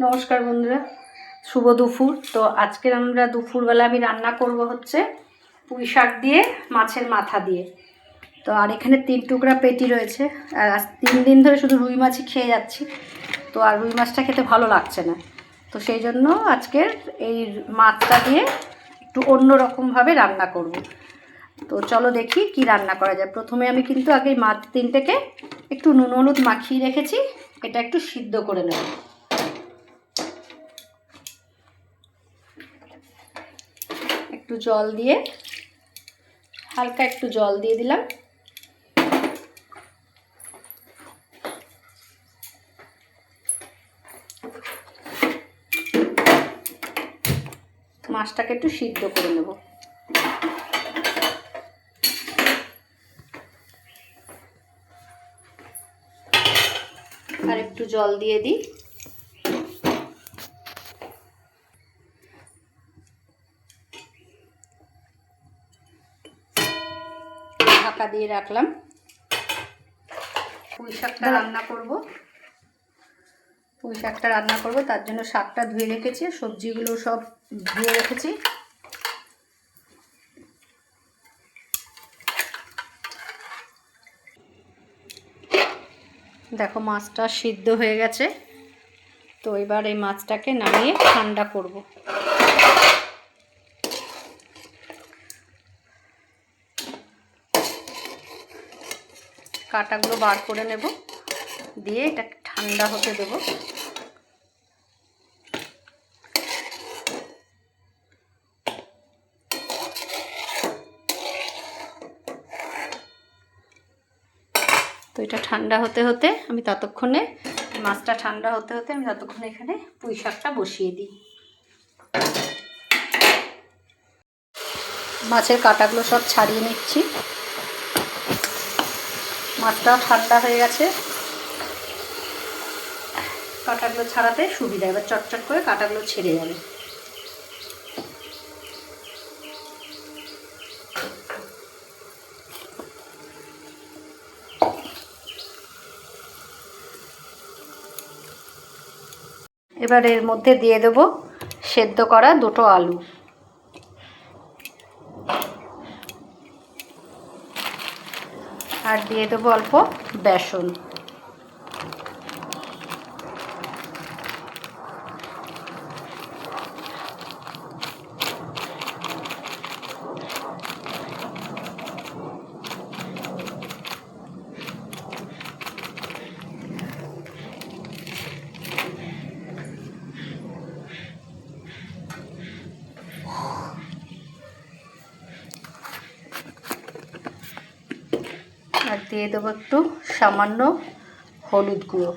নমস্কার বন্ধুরা, শুভ দুপুর। তো আজকের আমরা দুপুরবেলা আমি রান্না করব হচ্ছে পুঁই শাক দিয়ে মাছের মাথা দিয়ে। তো আর এখানে 3 টুকরা পেটি রয়েছে। আর আজ 3 দিন ধরে শুধু রুই মাছই খেয়ে যাচ্ছি, তো আর রুই মাছটা খেতে ভালো লাগছে না। তো সেই জন্য আজকের এই মাছটা দিয়ে একটু অন্য রকমভাবে রান্না করব। তো চলো দেখি কি রান্না করা যায়। প্রথমে আমি কিন্তু আগে মাছ 3টেকে একটু নুন হলুদ মাখিয়ে রেখেছি, এটা একটু সিদ্ধ করে নেব। একটু জল দিয়ে, হালকা একটু জল দিয়ে দিলাম। মাছটাকে একটু সিদ্ধ করে নেব। আর একটু জল দিয়ে দিই। ঢাকা দিয়ে রাখলাম। পুঁই শাকটা রান্না করব। তার জন্য শাকটা ধুয়ে রেখেছি, সবজিগুলো সব ধুয়ে রেখেছি। দেখো মাছটা সিদ্ধ হয়ে গেছে। তো এবার এই মাছটাকে নামিয়ে ঠান্ডা করব। কাঁটাগুলো বার করে নেব, দিয়ে এটা ঠান্ডা হতে দেব। তো এটা ঠান্ডা হতে হতে আমি ততক্ষণে মাছটা ঠান্ডা হতে হতে আমি ততক্ষণে এখানে পুঁই শাকটা বসিয়ে দিই। মাছের কাঁটাগুলো সব ছাড়িয়ে নিচ্ছি। মাছটা ঠান্ডা হয়ে গেছে, কাঁটাগুলো ছাড়াতে সুবিধা। এবার চটচট করে কাঁটাগুলো ছেড়ে যাবে। এবার এর মধ্যে দিয়ে দেব সেদ্ধ করা 2টো আলু। আর দিয়ে দেবো অল্প বেসন। আর দিয়ে দেবো একটু সামান্য হলুদ গুঁড়ো।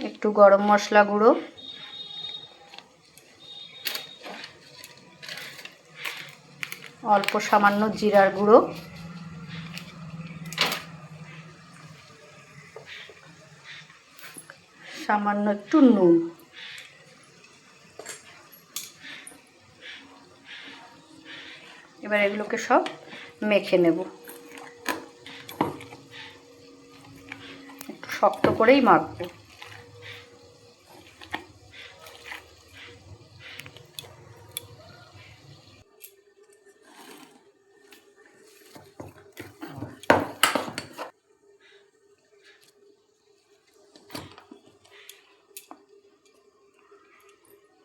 একটু গরম মশলা গুঁড়ো, অল্প সামান্য জিরার গুঁড়ো, সামান্য একটু নুন। এবার এগুলোকে সব মেখে নেব। একটু শক্ত করেই মাখবো।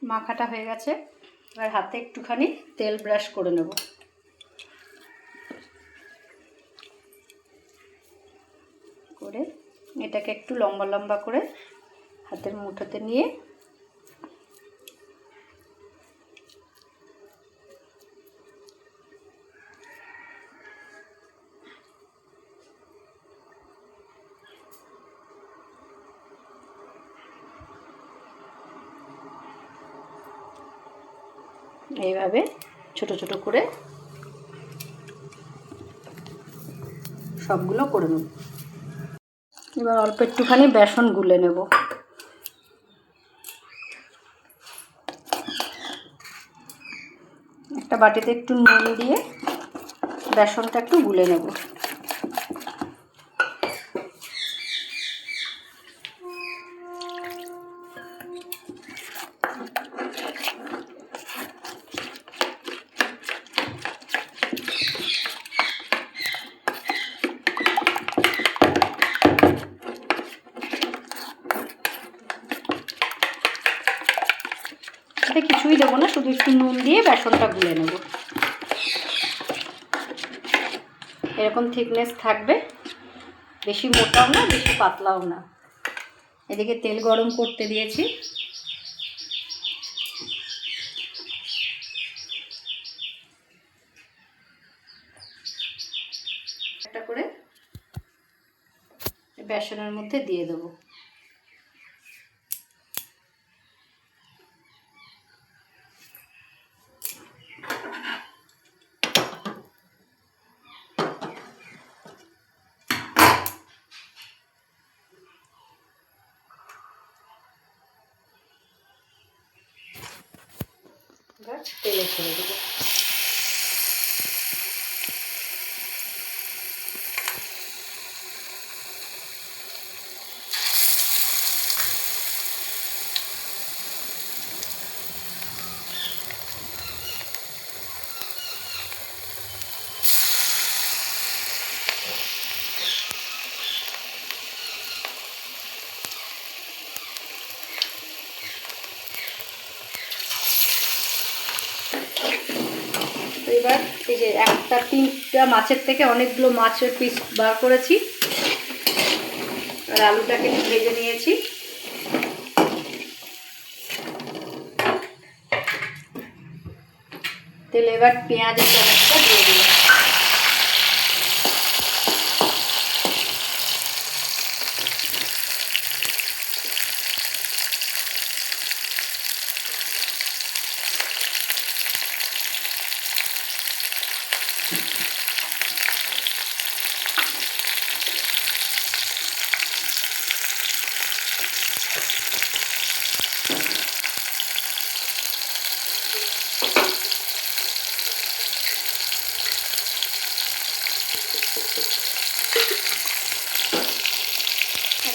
মাখাটা হয়ে গেছে। এবার হাতে একটুখানি তেল ব্রাশ করে নেব। করে এটাকে একটু লম্বা লম্বা করে হাতের মুঠোতে নিয়ে এইভাবে ছোট ছোট করে সবগুলো করে নেব। এবার অল্প একটুখানি বেসন গুলে নেব। একটা বাটিতে একটু নুন দিয়ে বেসনটা একটু গুলে নেব। শুধু একটু নুন দিয়ে বেসনটা গুলে নেব। এরকম থিকনেস থাকবে, বেশি মোটাও না বেশি পাতলাও না। এদিকে তেল গরম করতে দিয়েছি। একটা করে বেসনের মধ্যে দিয়ে দেবো। তেলে ছেড়ে দেবো। এবার এই যে একটা 3টা মাছের থেকে অনেকগুলো মাছের পিস বার করেছি, আর আলুটাকে ভেজে নিয়েছি। তেলে এবার পেঁয়াজের চামচটা দিয়ে দিলাম।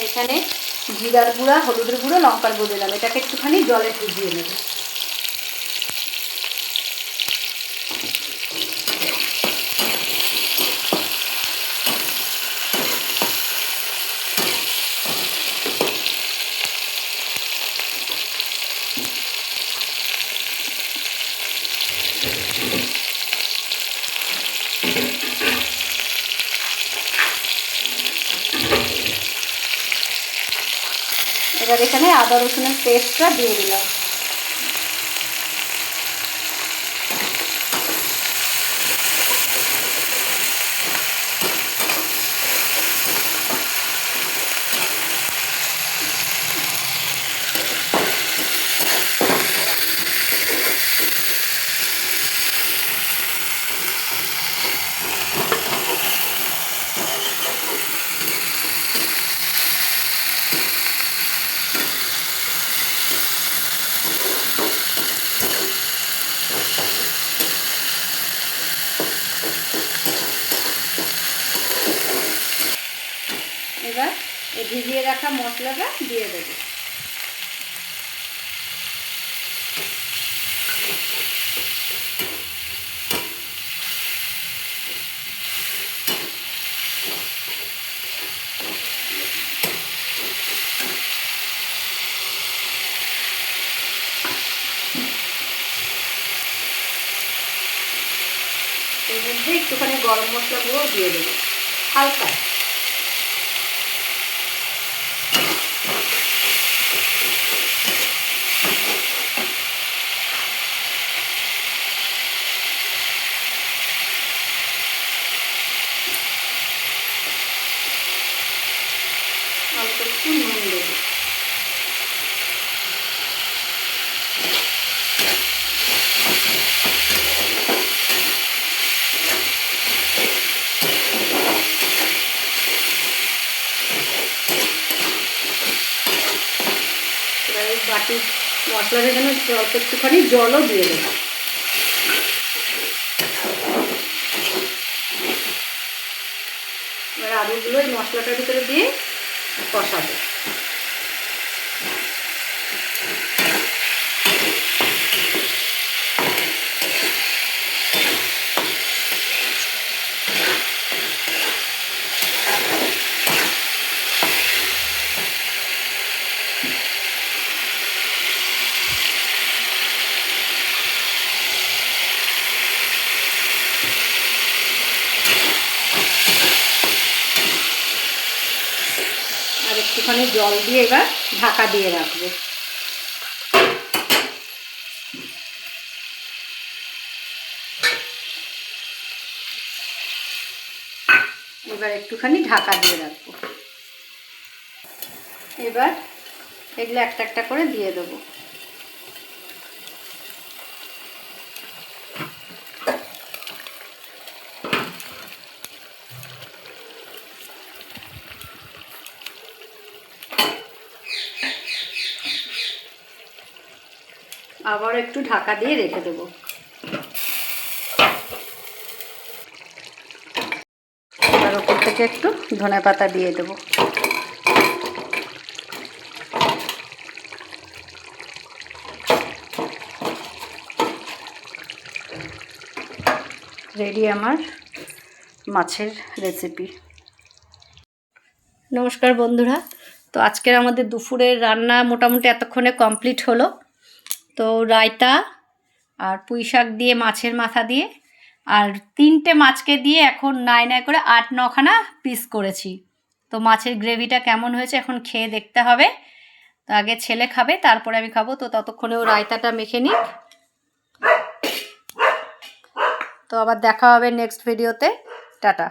এখানে জিরার গুঁড়া, হলুদের গুঁড়ো, লঙ্কার গুঁড়ো দিলাম। এটাকে একটুখানি জলে ভিজিয়ে নেব। এবার এখানে আদা রসুনের পেস্টটা দিয়ে দিলাম। এবার এই ভিজিয়ে রাখা মশলাটা দিয়ে দেবো। এর মধ্যে একটুখানি গরম মশলা গুঁড়ো দিয়ে দেবো হালকা। অল্প একটু নুন দেবো। এবার বাটি মশলাটা যেন অল্প একটুখানি জলও দিয়ে দেবো। এবার আলুগুলো এই মশলাটার ভিতরে দিয়ে কষাবো। একটুখানি জল দিয়ে এবার ঢাকা দিয়ে রাখবো। এবার একটুখানি ঢাকা দিয়ে রাখবো। এবার এগুলো একটা একটা করে দিয়ে দেবো। আবার একটু ঢাকা দিয়ে রেখে দেবো। এবার ওপর থেকে একটু ধনেপাতা দিয়ে দেবো। রেডি আমার মাছের রেসিপি। নমস্কার বন্ধুরা, তো আজকের আমাদের দুপুরের রান্না মোটামুটি এতক্ষণে কমপ্লিট হলো। তো রায়তা আর পুঁই শাক দিয়ে মাছের মাথা দিয়ে আর 3টে মাছকে দিয়ে এখন 9 করে 8-9খানা পিস করেছি। তো মাছের গ্রেভিটা কেমন হয়েছে এখন খেয়ে দেখতে হবে। তো আগে ছেলে খাবে, তারপরে আমি খাবো। তো ততক্ষণে ও রায়তাটা মেখে নিক। তো আবার দেখা হবে নেক্সট ভিডিওতে। টাটা।